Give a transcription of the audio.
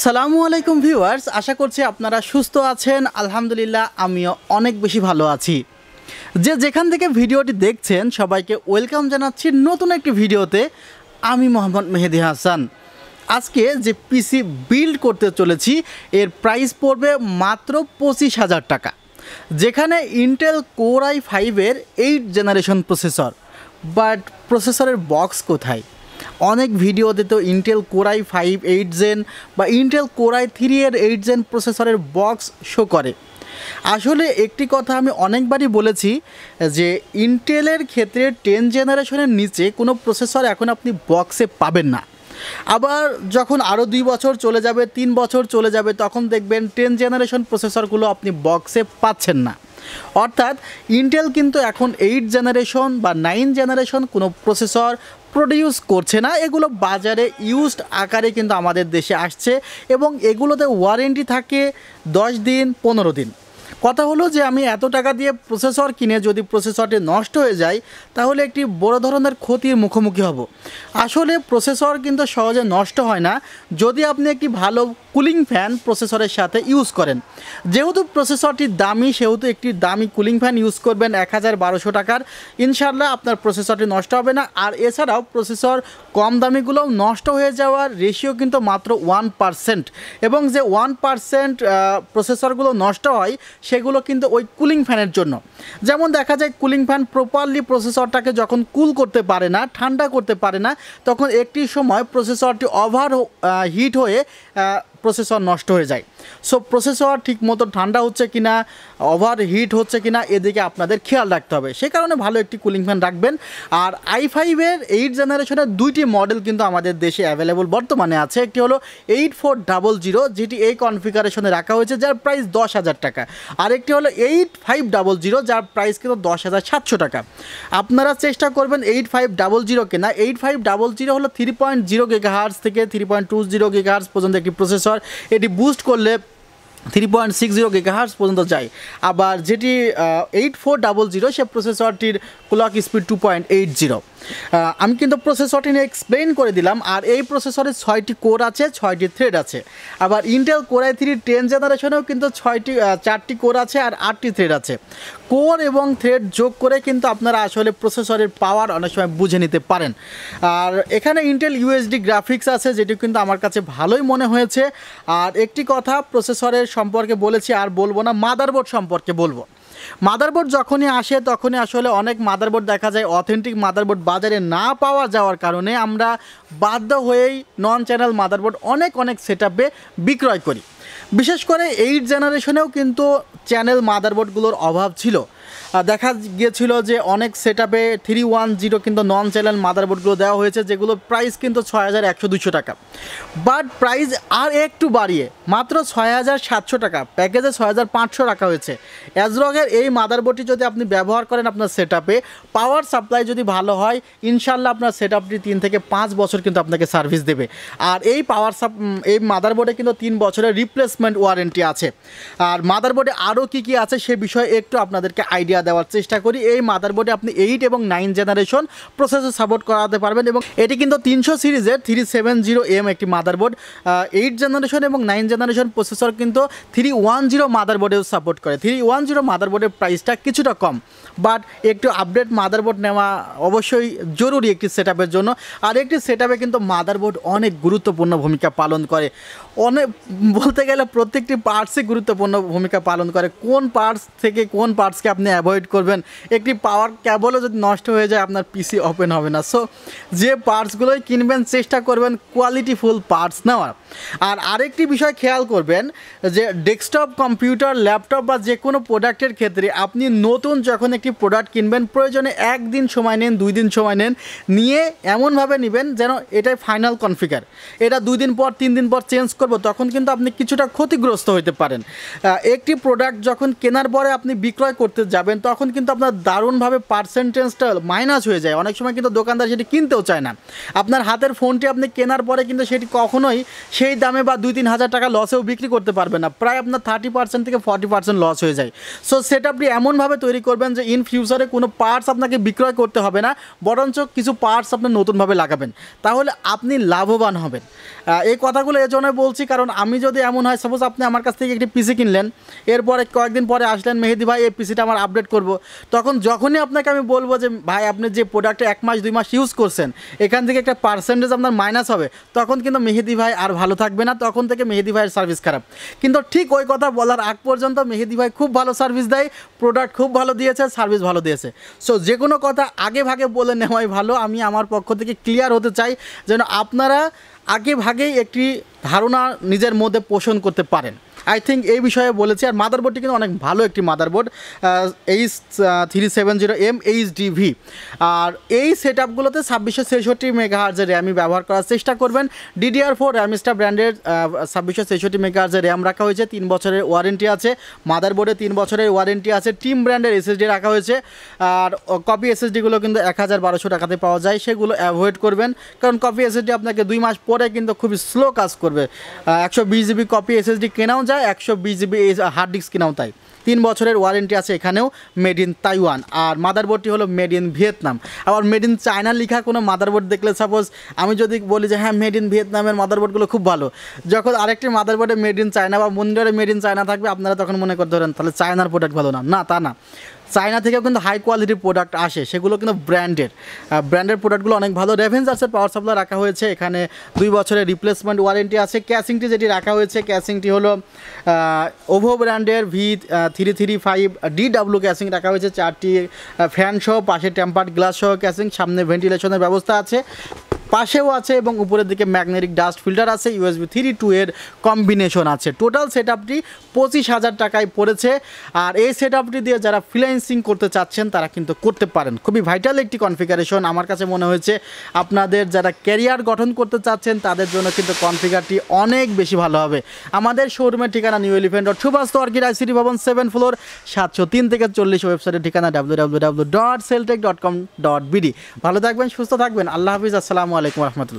আসসালামু আলাইকুম ভিউয়ার্স, আশা করছি আপনারা সুস্থ আছেন। আলহামদুলিল্লাহ আমিও অনেক বেশি ভালো আছি। যেখান থেকে ভিডিওটি দেখছেন সবাইকে ওয়েলকাম জানাচ্ছি নতুন একটি ভিডিওতে। আমি মোহাম্মদ মেহেদি হাসান। আজকে যে পিসি বিল্ড করতে চলেছি এর প্রাইস পড়বে মাত্র 25,000 টাকা, যেখানে ইন্টেল কোর i5-এর 8 জেনারেশন প্রসেসর। বাট প্রসেসরের বক্স কোথায়? অনেক ভিডিওতে তো ইন্টেল কোর i5 8 জেন বা ইন্টেল কোর i3-এর 8 জেন প্রসেসরের বক্স শো করে। আসলে একটি কথা আমি অনেকবারই বলেছি যে ইন্টেলের ক্ষেত্রে 10 জেনারেশনের নিচে কোনো প্রসেসর এখন আপনি বক্সে পাবেন না। আবার যখন আরও 2 বছর চলে যাবে, 3 বছর চলে যাবে, তখন দেখবেন 10 জেনারেশন প্রসেসরগুলো আপনি বক্সে পাচ্ছেন না। অর্থাৎ ইন্টেল কিন্তু এখন 8 জেনারেশন বা 9 জেনারেশন কোনো প্রসেসর প্রডিউস করছে না। এগুলো বাজারে ইউজড আকারে কিন্তু আমাদের দেশে আসছে এবং এগুলোতে ওয়ারেন্টি থাকে 10 দিন 15 দিন। কথা হলো যে আমি এত টাকা দিয়ে প্রসেসর কিনে যদি প্রসেসরটি নষ্ট হয়ে যায় তাহলে একটি বড় ধরনের ক্ষতির মুখোমুখি হব। আসলে প্রসেসর কিন্তু সহজে নষ্ট হয় না যদি আপনি একটি ভালো কুলিং ফ্যান প্রসেসরের সাথে ইউজ করেন। যেহেতু প্রসেসরটি দামি সেহেতু একটি দামি কুলিং ফ্যান ইউজ করবেন 1000-1200 টাকার, ইনশাল্লাহ আপনার প্রসেসরটি নষ্ট হবে না। আর এছাড়াও প্রসেসর কম দামিগুলোও নষ্ট হয়ে যাওয়ার রেশিও কিন্তু মাত্র 1%, এবং যে 1% প্রসেসরগুলো নষ্ট হয় সেগুলো কিন্তু ওই কুলিং ফ্যানের জন্য। যেমন দেখা যায় কুলিং ফ্যান প্রপারলি প্রসেসরটাকে যখন কুল করতে পারে না, ঠান্ডা করতে পারে না, তখন একটি সময় প্রসেসরটি ওভার হিট হয়ে প্রসেসর নষ্ট হয়ে যায়। সো প্রসেসর ঠিকমতো ঠান্ডা হচ্ছে কিনা, ওভার হিট হচ্ছে কিনা, এদিকে আপনাদের খেয়াল রাখতে হবে। সে কারণে ভালো একটি কুলিং ফ্যান রাখবেন। আর i5-এর 8 জেনারেশনের 2টি মডেল কিন্তু আমাদের দেশে অ্যাভেলেবল বর্তমানে আছে। একটি হলো 8400, যেটি এই কনফিগারেশনে রাখা হয়েছে, যার প্রাইস 10,000 টাকা। আরেকটি হলো 8500, যার প্রাইস কিন্তু 10,700 টাকা। আপনারা চেষ্টা করবেন 8500 কেনা। 8500 হলো 3.0 GHz থেকে 3.20 GHz পর্যন্ত একটি প্রসেসর। এটি বুস্ট করলে 3.60 GHz পর্যন্ত যায়। আবার যেটি 8400 সে প্রসেসরটির ক্লক স্পিড 2.80। আমি কিন্তু প্রসেসরটি নিয়ে এক্সপ্লেন করে দিলাম। আর এই প্রসেসরে 6টি কোর আছে, 6টি থ্রেড আছে। আবার ইন্টেল কোর i3 10 জেনারেশনেও কিন্তু 4টি কোর আছে আর 8টি থ্রেড আছে। কোর এবং থ্রেড যোগ করে কিন্তু আপনারা আসলে প্রসেসরের পাওয়ার অনেক সময় বুঝে নিতে পারেন। আর এখানে ইন্টেল ইউএসডি গ্রাফিক্স আছে, যেটি কিন্তু আমার কাছে ভালোই মনে হয়েছে। আর একটি কথা প্রসেসরের সম্পর্কে বলেছি আর বলবো না, মাদারবোর্ড সম্পর্কে বলবো। মাদারবোর্ড যখনই আসে তখনই আসলে অনেক মাদারবোর্ড দেখা যায় অথেন্টিক মাদারবোর্ড বাজারে না পাওয়া যাওয়ার কারণে আমরা বাধ্য হয়েই নন চ্যানেল মাদারবোর্ড অনেক সেটআপে বিক্রয় করি। বিশেষ করে 8 জেনারেশনেও কিন্তু চ্যানেল মাদারবোর্ডগুলোর অভাব ছিল। দেখা গিয়েছিল যে অনেক সেটআপে 310 কিন্তু নন চ্যানেল মাদারবোর্ডগুলো দেওয়া হয়েছে, যেগুলো প্রাইস কিন্তু 6100-200 টাকা। বাট প্রাইস আর একটু বাড়িয়ে মাত্র 6700 টাকা, প্যাকেজে 6500 রাখা হয়েছে। অ্যাজরগের এই মাদারবোর্ডটি যদি আপনি ব্যবহার করেন আপনার সেটআপে, পাওয়ার সাপ্লাই যদি ভালো হয়, ইনশাল্লাহ আপনার সেটআপটি 3 থেকে 5 বছর কিন্তু আপনাকে সার্ভিস দেবে। আর এই এই মাদারবোর্ডে কিন্তু 3 বছরের রিপ্লেসমেন্ট ওয়ারেন্টি আছে। আর মাদারবোর্ডে আরও কী আছে সে বিষয়ে একটু আপনাদেরকে আইডিয়া দেওয়ার চেষ্টা করি। এই মাদারবোর্ডে আপনি 8 এবং 9 জেনারেশন প্রসেসর সাপোর্ট করাতে পারবেন, এবং এটি কিন্তু 300 সিরিজের 370M একটি মাদারবোর্ড। 8 জেনারেশন এবং 9 জেনারেশন প্রসেসর কিন্তু 310 মাদারবোর্ডেও সাপোর্ট করে। 310 মাদারবোর্ডের প্রাইসটা কিছুটা কম, বাট একটু আপডেট মাদারবোর্ড নেওয়া অবশ্যই জরুরি একটি সেটআপের জন্য। আর একটি সেটআপে কিন্তু মাদারবোর্ড অনেক গুরুত্বপূর্ণ ভূমিকা পালন করে। অনেক বলতে গেলে প্রত্যেকটি পার্টসই গুরুত্বপূর্ণ ভূমিকা পালন করে। কোন পার্টস থেকে কোন পার্টসকে আপনি অ্যাভয়েড করবেন, একটি পাওয়ার কেবলও যদি নষ্ট হয়ে যায় আপনার পিসি ওপেন হবে না। সো যে পার্টসগুলোই কিনবেন চেষ্টা করবেন কোয়ালিটিফুল পার্টস নেওয়ার। আর আরেকটি বিষয় খেয়াল করবেন যে ডেস্কটপ কম্পিউটার, ল্যাপটপ বা যে কোনো প্রোডাক্টের ক্ষেত্রে আপনি নতুন যখন একটি প্রোডাক্ট কিনবেন প্রয়োজনে 1 দিন সময় নেন, 2 দিন সময় নেন, নিয়ে এমনভাবে নেবেন যেন এটাই ফাইনাল কনফিগার। এটা 2 দিন পর 3 দিন পর চেঞ্জ করব, তখন কিন্তু আপনি কিছুটা ক্ষতিগ্রস্ত হতে পারেন। একটি প্রোডাক্ট যখন কেনার পরে আপনি বিক্রয় করতে যাবেন তখন কিন্তু আপনার দারুণভাবে পার্সেন্টেজটা মাইনাস হয়ে যায়। অনেক সময় কিন্তু দোকানদার সেটি কিনতেও চায় না। আপনার হাতের ফোনটি আপনি কেনার পরে কিন্তু সেটি কখনোই সেই দামে বা 2-3 হাজার টাকা লসেও বিক্রি করতে পারবেন না, প্রায় আপনার 30% থেকে 40% লস হয়ে যায়। সো সেট আপনি এমনভাবে তৈরি করবেন যে ইন ফিউচারে কোনো পার্টস আপনাকে বিক্রয় করতে হবে না, বরঞ্চ কিছু পার্টস আপনি নতুনভাবে লাগাবেন, তাহলে আপনি লাভবান হবেন। এই কথাগুলো এই জন্য বলছি কারণ আমি যদি এমন হয়, সাপোজ আপনি আমার কাছ থেকে একটি পিসি কিনলেন, এরপরে কয়েকদিন পরে আসলেন মেহেদি ভাই এই পিসিটা আমার আপডেট করব, তখন যখনই আপনাকে আমি বলবো যে ভাই আপনি যে প্রোডাক্টে 1 মাস 2 মাস ইউজ করছেন এখান থেকে একটা পার্সেন্টেজ আপনার মাইনাস হবে, তখন কিন্তু মেহেদি ভাই আর ভালো থাকবে না, তখন থেকে মেহেদি ভাইয়ের সার্ভিস খারাপ। কিন্তু ঠিক ওই কথা বলার আগ পর্যন্ত মেহেদি ভাই খুব ভালো সার্ভিস দেয়, প্রোডাক্ট খুব ভালো দিয়েছে, সার্ভিস ভালো দিয়েছে। সো যে কোনো কথা আগে ভাগে বলে নেওয়াই ভালো। আমি আমার পক্ষ থেকে ক্লিয়ার হতে চাই যেন আপনারা আগে ভাগেই একটি ধারণা নিজের মধ্যে পোষণ করতে পারেন। আই থিঙ্ক এই বিষয়ে বলেছি। আর মাদারবোর্ডটি কিন্তু অনেক ভালো একটি মাদারবোর্ড, H370M HDV। আর এই সেট আপগুলোতে 2666 মেগাহার্জের র্যামই ব্যবহার করার চেষ্টা করবেন। DDR4 র্যামিস্টার ব্র্যান্ডের 2666 মেগাহার্জের র্যাম রাখা হয়েছে, 3 বছরের ওয়ারেন্টি আছে, মাদারবোর্ডে 3 বছরের ওয়ারেন্টি আছে, টিম ব্র্যান্ডের SSD রাখা হয়েছে। আর কপি SSDগুলো কিন্তু 1200 টাকাতে পাওয়া যায়, সেগুলো অ্যাভয়েড করবেন, কারণ কপি SSD আপনাকে 2 মাস পরে কিন্তু খুবই স্লো কাজ করবে। 120 GB কপি SSD কেনাও যায়, 120 GB হার্ড ডিস্ক কেনাও তাই। 3 বছরের ওয়ারেন্টি আছে এখানেও, মেড ইন তাইওয়ান। আর মাদারবোর্ডটি হলো মেড ইন ভিয়েতনাম। আবার মেড ইন চায়না লেখা কোনো মাদারবোর্ড দেখলে, সাপোজ আমি যদি বলি যে হ্যাঁ মেড ইন ভিয়েতনামের মাদারবোর্ডগুলো খুব ভালো, যখন আরেকটি মাদারবোর্ডে মেড ইন চায়না বা মনিটরে মেড ইন চায়না থাকবে, আপনারা তখন মনে করতে পারেন তাহলে চায়নার প্রোডাক্ট ভালো না। না, তা না, চায়না থেকেও কিন্তু হাই কোয়ালিটির প্রোডাক্ট আসে, সেগুলো কিন্তু ব্র্যান্ডের প্রোডাক্টগুলো অনেক ভালো। রেভেনজার্সের পাওয়ার সাপ্লাই রাখা হয়েছে, এখানে 2 বছরের রিপ্লেসমেন্ট ওয়ারেন্টি আছে। ক্যাসিংটি যেটি রাখা হয়েছে, ক্যাসিংটি হলো ওভো ব্র্যান্ডের V335DW ক্যাসিং রাখা হয়েছে, 4টি ফ্যান সহ, পাশে টেম্পার্ড গ্লাস সহ ক্যাসিং, সামনে ভেন্টিলেশনের ব্যবস্থা আছে, পাশেও আছে, এবং উপরের দিকে ম্যাগনেটিক ডাস্ট ফিল্টার আছে, USB 3.2 এর কম্বিনেশন আছে। টোটাল সেট আপটি 25,000 টাকায় পড়েছে। আর এই সেট আপটি দিয়ে যারা ফ্রিল্যান্সিং করতে চাচ্ছেন তারা কিন্তু করতে পারেন। খুবই ভাইটাল একটি কনফিগারেশন আমার কাছে মনে হয়েছে। আপনাদের যারা ক্যারিয়ার গঠন করতে চাচ্ছেন তাদের জন্য কিন্তু কনফিগারটি অনেক বেশি ভালো হবে। আমাদের শোরুমের ঠিকানা new Elephant road, Subastu orchid ICT ভবন 7 ফ্লোর, 703 থেকে 40। ওয়েবসাইটের ঠিকানা www.celltech.com.bd। ভালো থাকবেন, সুস্থ থাকবেন, আল্লাহ হাফিজ, আসসালামু আলাইকুম রহমতুল্লাহ।